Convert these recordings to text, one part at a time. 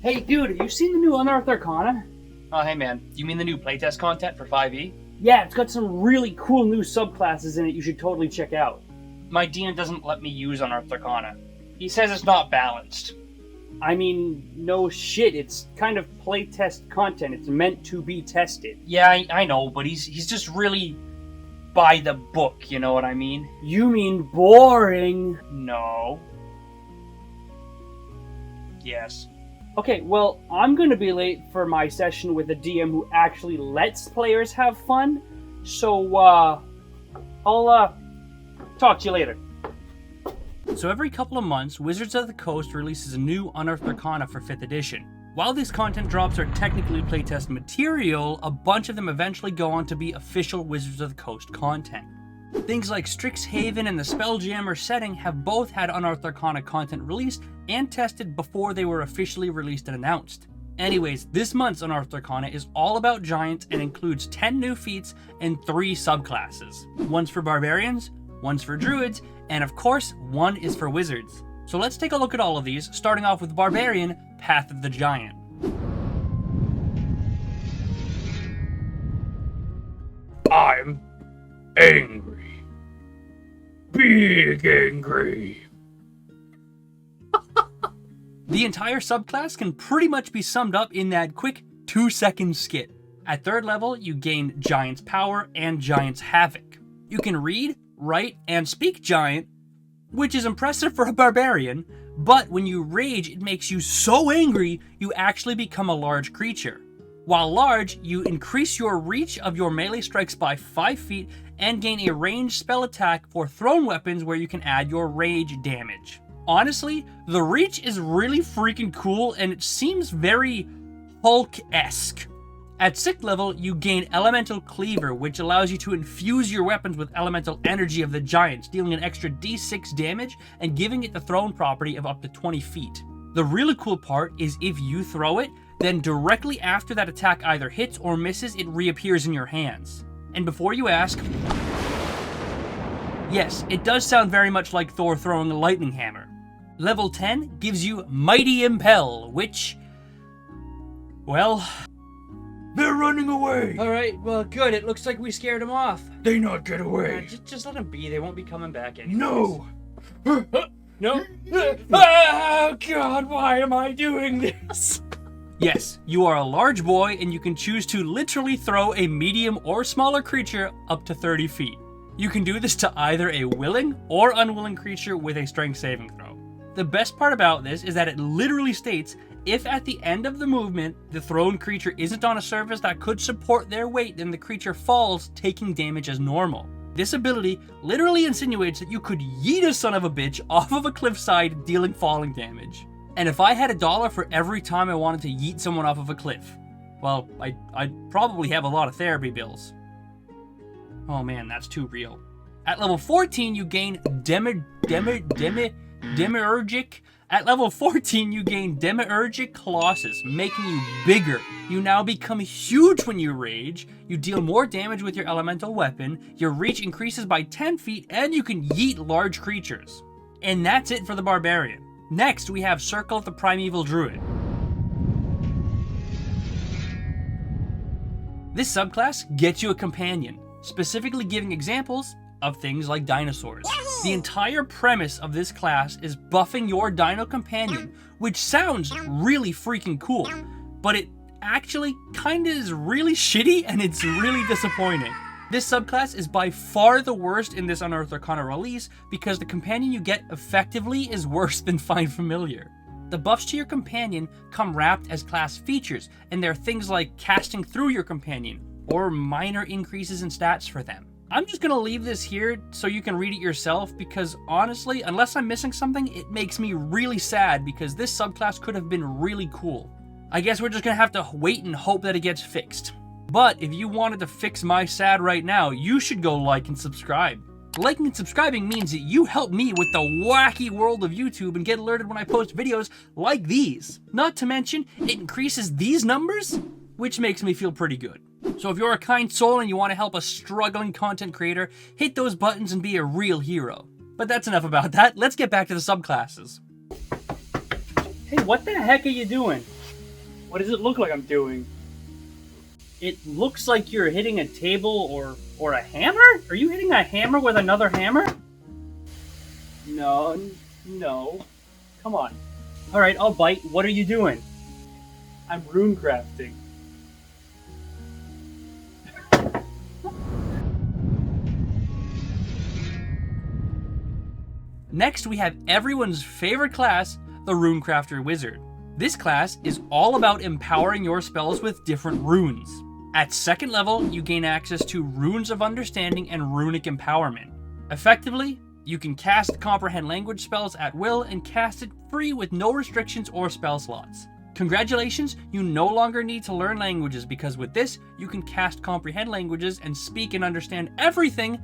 Hey dude, have you seen the new Unearthed Arcana? Oh, hey man, you mean the new playtest content for 5e? Yeah, it's got some really cool new subclasses in it you should totally check out. My DM doesn't let me use Unearthed Arcana. He says it's not balanced. I mean, no shit, it's kind of playtest content. It's meant to be tested. Yeah, I know, but he's just really by the book, you know what I mean? You mean boring. No. Yes. Okay, well, I'm gonna be late for my session with a DM who actually lets players have fun, so, I'll, talk to you later. So every couple of months, Wizards of the Coast releases a new Unearthed Arcana for 5th edition. While these content drops are technically playtest material, a bunch of them eventually go on to be official Wizards of the Coast content. Things like Strixhaven and the Spelljammer setting have both had Unearthed Arcana content released and tested before they were officially released and announced. Anyways, this month's Unearthed Arcana is all about giants and includes 10 new feats and 3 subclasses. One's for barbarians, one's for druids, and of course, one is for wizards. So let's take a look at all of these, starting off with Barbarian, Path of the Giant. I'm angry. Big angry. The entire subclass can pretty much be summed up in that quick 2-second skit. At 3rd level, you gain Giant's Power and Giant's Havoc. You can read, write, and speak Giant, which is impressive for a barbarian, but when you rage, it makes you so angry, you actually become a large creature. While large, you increase your reach of your melee strikes by 5 feet and gain a ranged spell attack for thrown weapons where you can add your rage damage. Honestly, the reach is really freaking cool and it seems very Hulk-esque. At 6th level, you gain Elemental Cleaver, which allows you to infuse your weapons with elemental energy of the giants, dealing an extra d6 damage and giving it the thrown property of up to 20 feet. The really cool part is if you throw it, then directly after that attack either hits or misses, it reappears in your hands. And before you ask, yes, it does sound very much like Thor throwing a lightning hammer. Level 10 gives you Mighty Impel, which, well, They're running away. alright, well good, it looks like we scared him off. They not get away. Just let them be, they won't be coming back anyways. No. No? Oh god, why am I doing this? Yes, you are a large boy and you can choose to literally throw a medium or smaller creature up to 30 feet. You can do this to either a willing or unwilling creature with a strength saving throw. The best part about this is that it literally states, if at the end of the movement, the thrown creature isn't on a surface that could support their weight, then the creature falls, taking damage as normal. This ability literally insinuates that you could yeet a son of a bitch off of a cliffside, dealing falling damage. And if I had $1 for every time I wanted to yeet someone off of a cliff, well, I'd probably have a lot of therapy bills. Oh man, that's too real. At level 14, you gain Demiurgic. At level 14, you gain Demiurgic Colossus, making you bigger. You now become huge when you rage, you deal more damage with your elemental weapon, your reach increases by 10 feet, and you can yeet large creatures. And that's it for the Barbarian. Next, we have Circle of the Primeval Druid. This subclass gets you a companion, specifically giving examples of things like dinosaurs. The entire premise of this class is buffing your dino companion, which sounds really freaking cool, but it actually kinda is really shitty and it's really disappointing. This subclass is by far the worst in this Unearthed Arcana release because the companion you get effectively is worse than Find Familiar. The buffs to your companion come wrapped as class features, and they're things like casting through your companion, or minor increases in stats for them. I'm just gonna leave this here so you can read it yourself because honestly, unless I'm missing something, it makes me really sad because this subclass could have been really cool. I guess we're just gonna have to wait and hope that it gets fixed. But if you wanted to fix my sad right now, you should go like and subscribe. Liking and subscribing means that you help me with the wacky world of YouTube and get alerted when I post videos like these. Not to mention, it increases these numbers, which makes me feel pretty good. So if you're a kind soul and you want to help a struggling content creator, hit those buttons and be a real hero. But that's enough about that. Let's get back to the subclasses. Hey, what the heck are you doing? What does it look like I'm doing? It looks like you're hitting a table or a hammer? Are you hitting a hammer with another hammer? No. Come on. Alright, I'll bite. What are you doing? I'm runecrafting. Next, we have everyone's favorite class, the RuneCrafter Wizard. This class is all about empowering your spells with different runes. At 2nd level, you gain access to Runes of Understanding and Runic Empowerment. Effectively, you can cast Comprehend Language spells at will and cast it free with no restrictions or spell slots. Congratulations, you no longer need to learn languages because with this, you can cast Comprehend Languages and speak and understand everything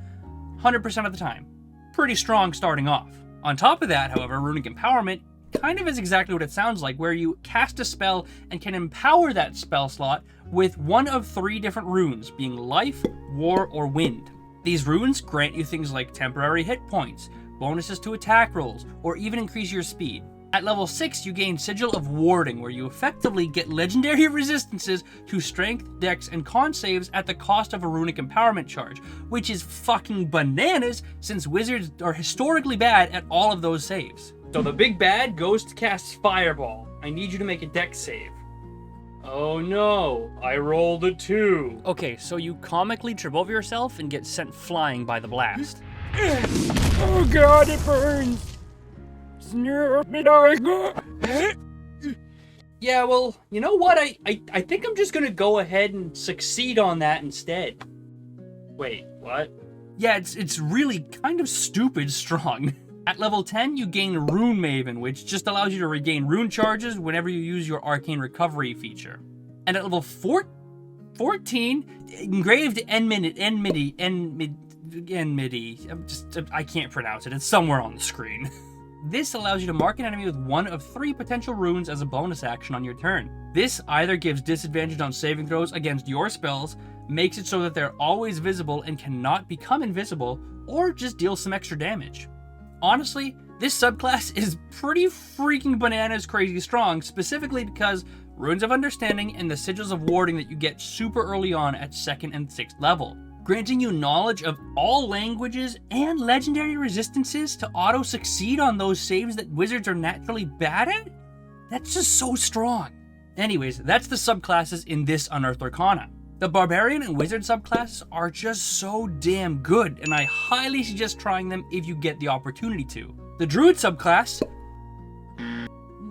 100% of the time. Pretty strong starting off. On top of that, however, Runic Empowerment kind of is exactly what it sounds like, where you cast a spell and can empower that spell slot with one of 3 different runes, being Life, War, or Wind. These runes grant you things like temporary hit points, bonuses to attack rolls, or even increase your speed. At level 6, you gain Sigil of Warding, where you effectively get legendary resistances to strength, dex, and con saves at the cost of a Runic Empowerment charge, which is fucking bananas since wizards are historically bad at all of those saves. So the big bad goes to cast Fireball. I need you to make a dex save. Oh no, I rolled a 2. Okay, so you comically trip over yourself and get sent flying by the blast. Oh god, it burns! Yeah, well, you know what? I think I'm just gonna go ahead and succeed on that instead. Wait, what? Yeah, it's really kind of stupid strong. At level 10, you gain Rune Maven, which just allows you to regain rune charges whenever you use your Arcane Recovery feature. And at level 14, Engraved Enmity, I can't pronounce it, it's somewhere on the screen. This allows you to mark an enemy with one of 3 potential runes as a bonus action on your turn. This either gives disadvantage on saving throws against your spells, makes it so that they're always visible and cannot become invisible, or just deals some extra damage. Honestly, this subclass is pretty freaking bananas crazy strong, specifically because Runes of Understanding and the Sigils of Warding that you get super early on at 2nd and 6th level, granting you knowledge of all languages and legendary resistances to auto-succeed on those saves that wizards are naturally bad at? That's just so strong. Anyways, that's the subclasses in this Unearthed Arcana. The Barbarian and Wizard subclasses are just so damn good, and I highly suggest trying them if you get the opportunity to. The Druid subclass,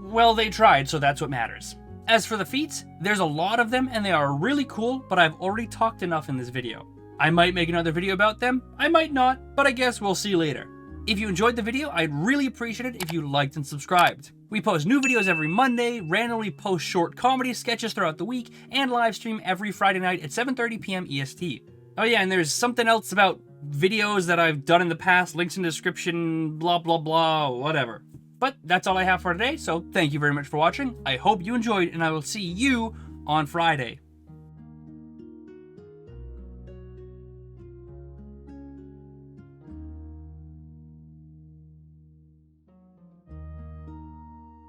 well, they tried, so that's what matters. As for the feats, there's a lot of them and they are really cool, but I've already talked enough in this video. I might make another video about them, I might not, but I guess we'll see later. If you enjoyed the video, I'd really appreciate it if you liked and subscribed. We post new videos every Monday, randomly post short comedy sketches throughout the week, and live stream every Friday night at 7:30 p.m. EST. Oh yeah, and there's something else about videos that I've done in the past, links in the description, blah blah blah, whatever. But that's all I have for today, so thank you very much for watching. I hope you enjoyed, and I will see you on Friday.